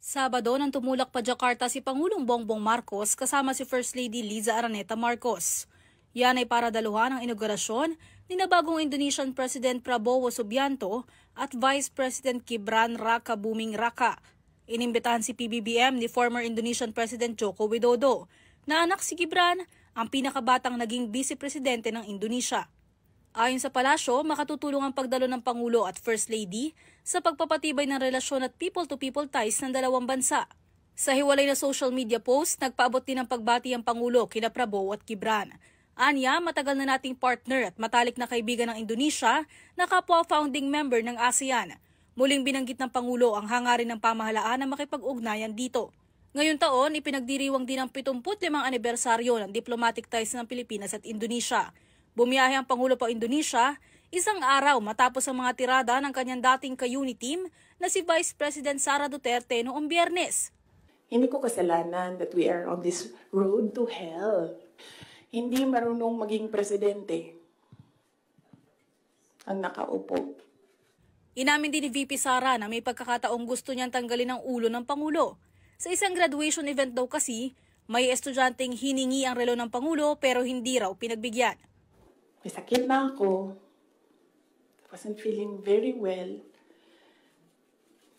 Sabado nang tumulak pa Jakarta si Pangulong Bongbong Marcos kasama si First Lady Liza Araneta Marcos. Yan ay para daluhan ang inaugurasyon ni bagong Indonesian President Prabowo Subianto at Vice President Gibran Raka Buming Raka. Inimbitahan si PBBM ni former Indonesian President Joko Widodo na anak si Gibran ang pinakabatang naging vice-presidente ng Indonesia. Ayon sa palasyo, makatutulong ang pagdalo ng Pangulo at First Lady sa pagpapatibay ng relasyon at people-to-people ties ng dalawang bansa. Sa hiwalay na social media post, nagpaabot din ng pagbati ang Pangulo kina Prabowo at Gibran. Anya, matagal na nating partner at matalik na kaibigan ng Indonesia na kapwa founding member ng ASEAN. Muling binanggit ng Pangulo ang hangarin ng pamahalaan na makipag-ugnayan dito. Ngayong taon, ipinagdiriwang din ang 75 anibersaryo ng diplomatic ties ng Pilipinas at Indonesia. Bumiyahe ang Pangulo pa Indonesia, isang araw matapos ang mga tirada ng kanyang dating ka-unit team na si Vice President Sara Duterte noong Biyernes. Hindi ko kasalanan that we are on this road to hell. Hindi marunong maging presidente ang nakaupo. Inamin din ni VP Sara na may pagkakataong gusto niyang tanggalin ang ulo ng Pangulo. Sa isang graduation event daw kasi, may estudyanteng hiningi ang relo ng Pangulo pero hindi raw pinagbigyan. May sakit na ako. I wasn't feeling very well.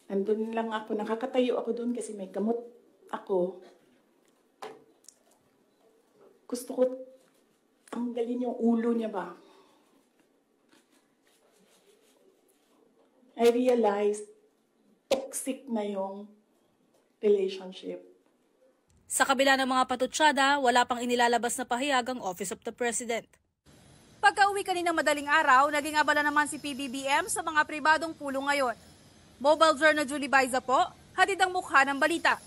Nandun lang ako, nakakatayo ako doon kasi may gamot ako. Gusto ko tanggalin yung ulo niya ba. I realized toxic na yung relationship. Sa kabila ng mga patutsada, wala pang inilalabas na pahayag ang Office of the President. Pagka-uwi kaninang madaling araw, naging abala naman si PBBM sa mga pribadong pulong ngayon. Mobile Journal Julie Baiza po, hatid ang mukha ng balita.